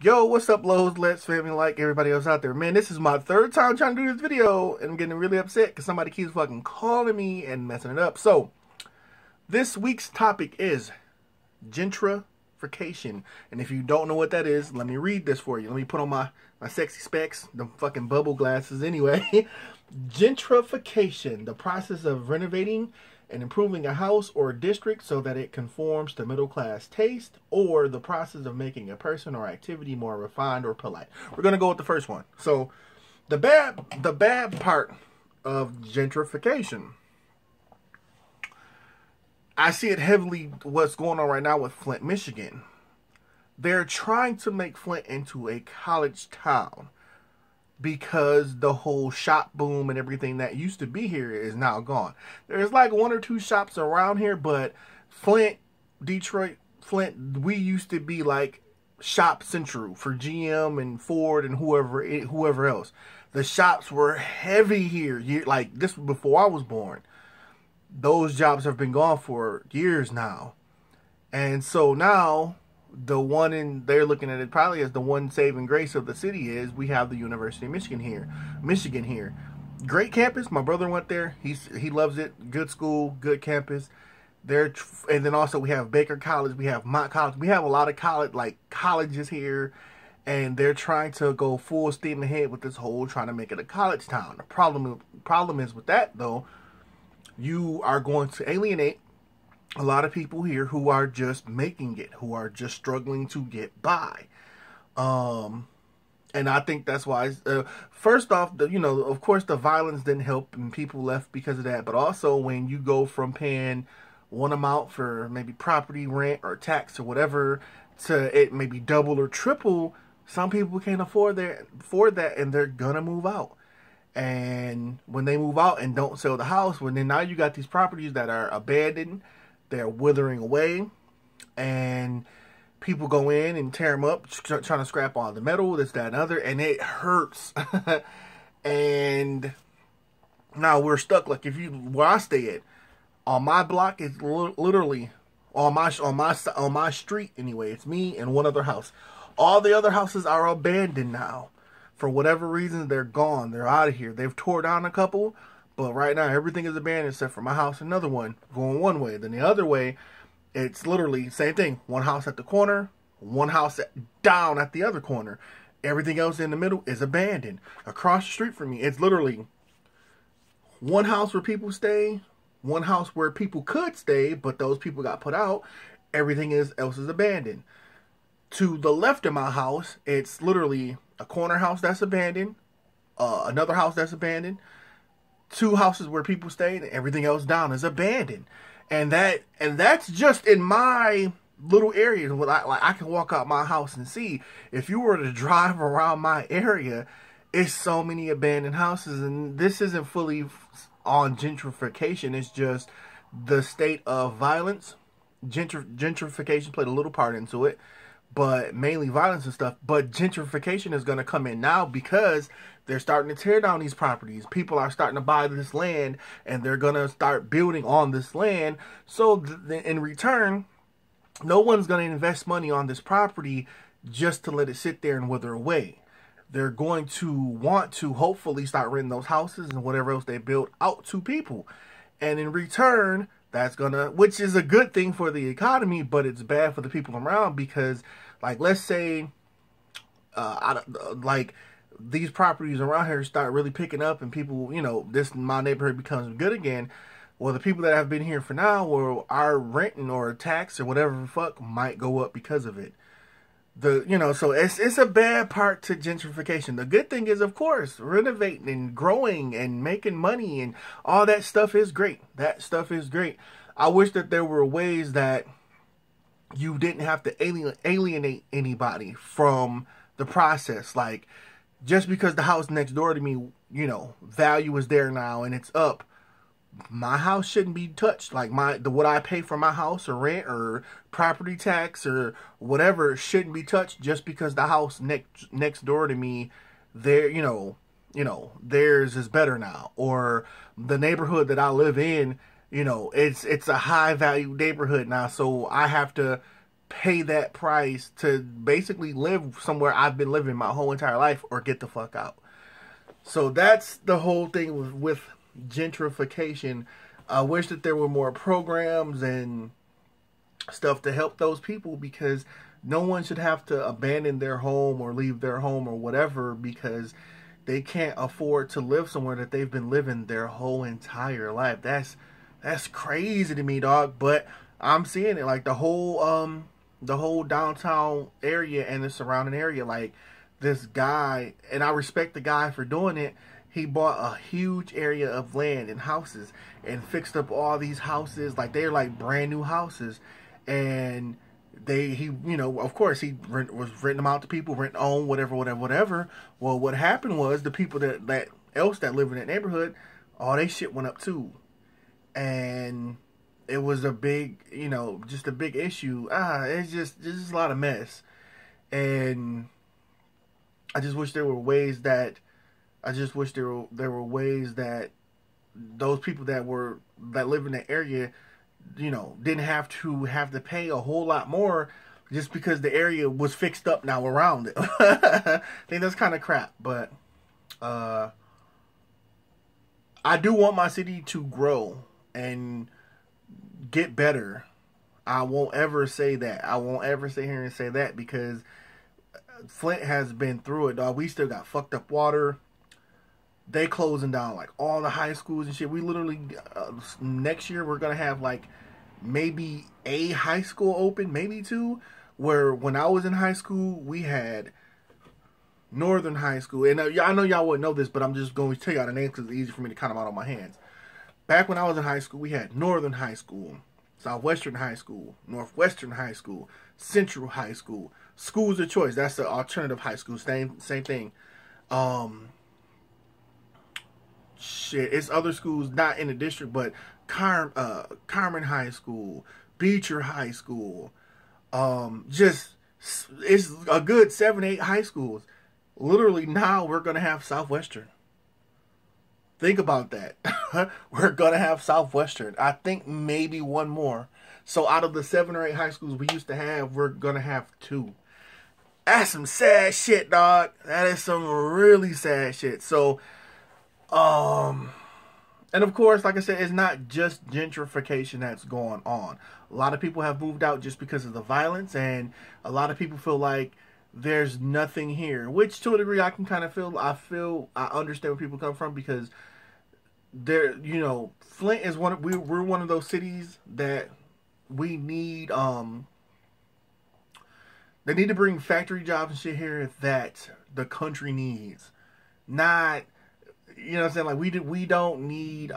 Yo, what's up, Lowe's, Let's family, like everybody else out there. Man, this is my third time trying to do this video, and I'm getting really upset because somebody keeps fucking calling me and messing it up. So, this week's topic is gentrification. And if you don't know what that is, let me read this for you. Let me put on my sexy specs, the fucking bubble glasses anyway. Gentrification, the process of renovating and improving a house or a district so that it conforms to middle class taste, or the process of making a person or activity more refined or polite. We're gonna go with the first one. So the bad part of gentrification, I see it heavily what's going on right now with Flint, Michigan. They're trying to make Flint into a college town because the whole shop boom and everything that used to be here is now gone. There's like one or two shops around here, but Flint, Detroit, Flint, we used to be like shop central for GM and Ford and whoever else. The shops were heavy here. Like, this was before I was born. Those jobs have been gone for years now. And so now, the one they're looking at it probably as the one saving grace of the city is we have the University of Michigan here. Great campus. My brother went there. He loves it. Good school, good campus. And then also we have Baker College, we have Mott College. We have a lot of colleges here, and they're trying to go full steam ahead with this whole trying to make it a college town. The problem is with that though, you are going to alienate a lot of people here who are just making it, who are just struggling to get by. And I think that's why, first off, of course, the violence didn't help and people left because of that. But also when you go from paying one amount for maybe property rent or tax or whatever to it maybe double or triple, some people can't afford that and they're gonna move out. And when they move out and don't sell the house, then now you got these properties that are abandoned. They're withering away, and people go in and tear them up, trying to scrap all the metal, this, that, and other, and it hurts. And now we're stuck. Like, where I stay at, on my block, it's literally on my street anyway. It's me and one other house. All the other houses are abandoned now. For whatever reason, they're gone. They're out of here. They've tore down a couple. But right now, everything is abandoned except for my house, another one, going one way. Then the other way, it's literally same thing. One house at the corner, one house down at the other corner. Everything else in the middle is abandoned. Across the street from me, it's literally one house where people stay, one house where people could stay, but those people got put out. Everything else is abandoned. To the left of my house, it's literally a corner house that's abandoned, another house that's abandoned, two houses where people stayed, and everything else down is abandoned. And that's just in my little area. I can walk out my house and see. If you were to drive around my area, it's so many abandoned houses. And this isn't fully on gentrification. It's just the state of violence. Gentrification played a little part into it, but mainly violence and stuff. But gentrification is going to come in now because they're starting to tear down these properties. People are starting to buy this land, and they're going to start building on this land. So in return, no one's going to invest money on this property just to let it sit there and wither away. They're going to want to hopefully start renting those houses and whatever else they build out to people. And in return, which is a good thing for the economy, but it's bad for the people around because, like, let's say, these properties around here start really picking up and people, my neighborhood becomes good again. Well, the people that have been here for now or are renting or tax or whatever the fuck might go up because of it. So it's a bad part to gentrification. The good thing is, of course, renovating and growing and making money and all that stuff is great. That stuff is great. I wish that there were ways that you didn't have to alienate anybody from the process. Like, just because the house next door to me, value is there now and it's up, my house shouldn't be touched. Like, what I pay for my house or rent or property tax or whatever shouldn't be touched just because the house next door to me, theirs is better now. Or the neighborhood that I live in, it's a high value neighborhood now, so I have to pay that price to basically live somewhere I've been living my whole entire life or get the fuck out. So that's the whole thing with gentrification. I wish that there were more programs and stuff to help those people, because no one should have to abandon their home or leave their home or whatever because they can't afford to live somewhere that they've been living their whole entire life. That's crazy to me, dog. But I'm seeing it, like the whole downtown area and the surrounding area. Like this guy, and I respect the guy for doing it. He bought a huge area of land and houses and fixed up all these houses like they're like brand new houses. And he, you know, of course he was renting them out to people, rent on, whatever. Well, what happened was the people that live in that neighborhood, all they shit went up too. And it was a big, you know, just a big issue. It's just a lot of mess. And I just wish there were ways that those people that live in the area, you know, didn't have to pay a whole lot more just because the area was fixed up now around it. I think that's kind of crap, but I do want my city to grow and get better. I won't ever say that. I won't ever sit here and say that, because Flint has been through it, dog. We still got fucked up water. They closing down like all the high schools and shit. We literally next year we're gonna have like maybe a high school open, maybe two. Where when I was in high school, we had Northern High School, and I know y'all wouldn't know this, but I'm just going to tell y'all the names because it's easy for me to count them out on my hands. Back when I was in high school, we had Northern High School, Southwestern High School, Northwestern High School, Central High School, Schools of Choice. That's the alternative high school. Same thing. Shit, it's other schools not in the district, but Carmen High School, Beecher High School. Just it's a good 7-8 high schools. Literally now we're gonna have Southwestern. Think about that. We're gonna have Southwestern. I think maybe one more. So out of the 7 or 8 high schools we used to have, we're gonna have 2. That's some sad shit, dog. That is some really sad shit. So, and of course, like I said, it's not just gentrification that's going on. A lot of people have moved out just because of the violence, and a lot of people feel like there's nothing here, which to a degree I can kind of feel. I understand where people come from, because there, you know, Flint is we're one of those cities that we need. They need to bring factory jobs and shit here that the country needs, not. You know what I'm saying? Like we don't need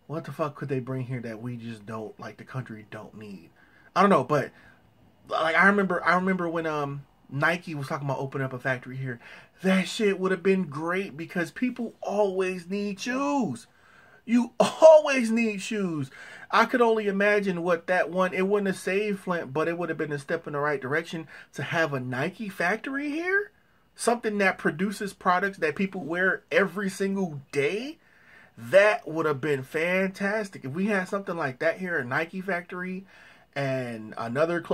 what the fuck could they bring here that we just don't, like, the country don't need? I don't know, but like I remember when Nike was talking about opening up a factory here. That shit would have been great, because people always need shoes. You always need shoes. I could only imagine what that one, it wouldn't have saved Flint, but it would have been a step in the right direction to have a Nike factory here. Something that produces products that people wear every single day. That would have been fantastic. If we had something like that here, a Nike factory, and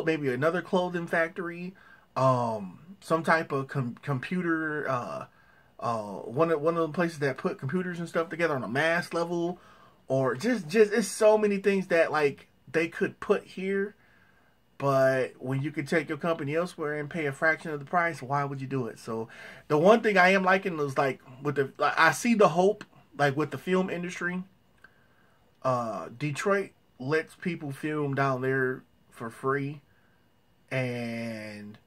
maybe another clothing factory, some type of computer, one of the places that put computers and stuff together on a mass level, or just it's so many things that like they could put here. But when you could take your company elsewhere and pay a fraction of the price, why would you do it? So the one thing I am liking is, like, I see the hope, like with the film industry. Detroit lets people film down there for free, and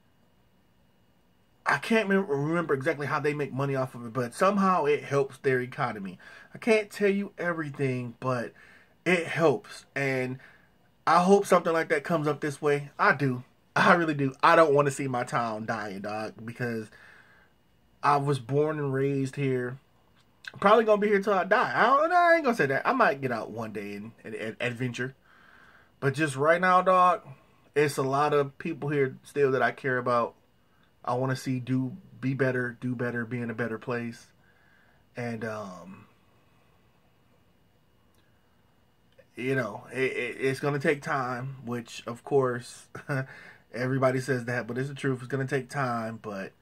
I can't remember exactly how they make money off of it, but somehow it helps their economy. I can't tell you everything, but it helps. And I hope something like that comes up this way. I do. I really do. I don't want to see my town dying, dog, because I was born and raised here. I'm probably going to be here till I die. I ain't going to say that. I might get out one day and adventure. But just right now, dog, it's a lot of people here still that I care about. I want to see be better, be in a better place. And you know, it's going to take time, which, of course, everybody says that, but it's the truth. It's going to take time, but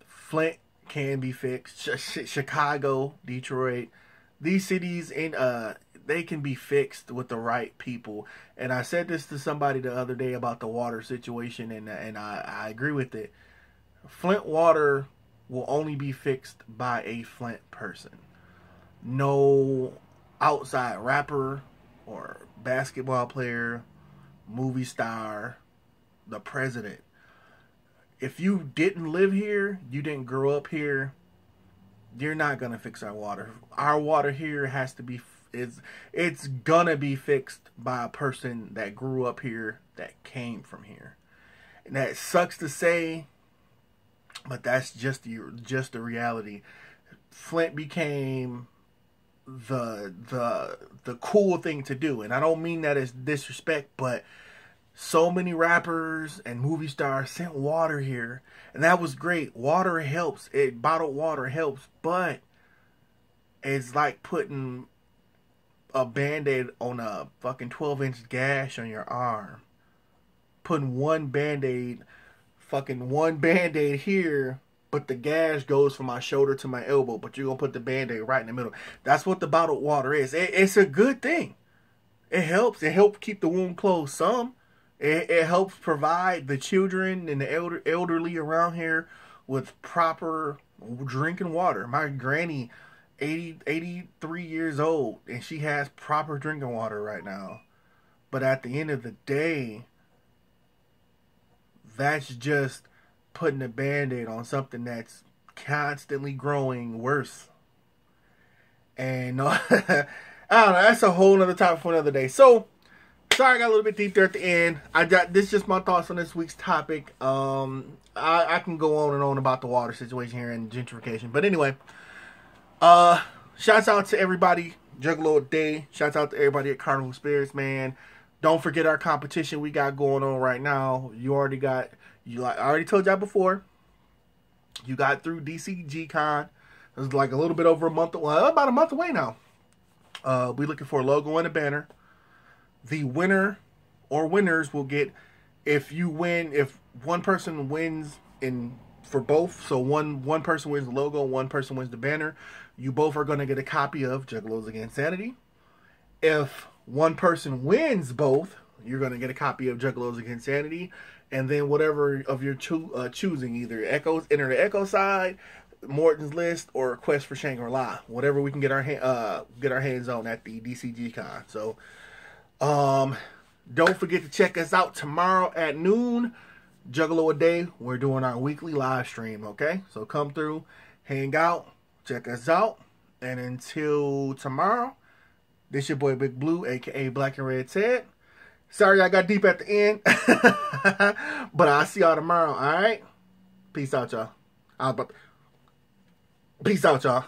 Flint can be fixed. Chicago, Detroit, these cities they can be fixed with the right people. And I said this to somebody the other day about the water situation, and I agree with it. Flint water will only be fixed by a Flint person. No outside rapper or basketball player, movie star, the president. If you didn't live here, you didn't grow up here, you're not gonna fix our water. Our water here has to be it's gonna be fixed by a person that grew up here, that came from here. And that sucks to say, but that's just the reality. Flint became the cool thing to do, and I don't mean that as disrespect, but so many rappers and movie stars sent water here, and that was great. Water helps. Bottled water helps, but it's like putting a Band-Aid on a fucking 12-inch gash on your arm. Putting one Band-Aid here, but the gash goes from my shoulder to my elbow, but you're going to put the Band-Aid right in the middle. That's what the bottled water is. It's a good thing. It helps. It helps keep the wound closed some. It helps provide the children and the elderly around here with proper drinking water. My granny, 83 years old, and she has proper drinking water right now. But at the end of the day, that's just putting a Band-Aid on something that's constantly growing worse. And I don't know, that's a whole other topic for another day. So, sorry I got a little bit deep there at the end. This is just my thoughts on this week's topic. I can go on and on about the water situation here and gentrification. But anyway, shouts out to everybody, Juggalo Day. Shouts out to everybody at Carnival Spirits, man. Don't forget our competition we got going on right now. I already told y'all before. You got through DCG Con. It was like a little bit over a month, about a month away now. We're looking for a logo and a banner. The winner or winners will get, if one person wins for both, so one person wins the logo, one person wins the banner, you both are going to get a copy of Juggalos Against Sanity. If one person wins both, you're going to get a copy of Juggalos Against Sanity, and then whatever of your choosing, either Enter the Echo side, Morton's List, or Quest for Shangri-La, whatever we can get our hands on at the DCG Con. So, don't forget to check us out tomorrow at noon. Juggalo a Day. We're doing our weekly live stream, okay? So come through, hang out, check us out. And until tomorrow, this your boy Big Blue, aka Black and Red Ted. Sorry I got deep at the end. But I'll see y'all tomorrow, alright? Peace out, y'all. Peace out, y'all.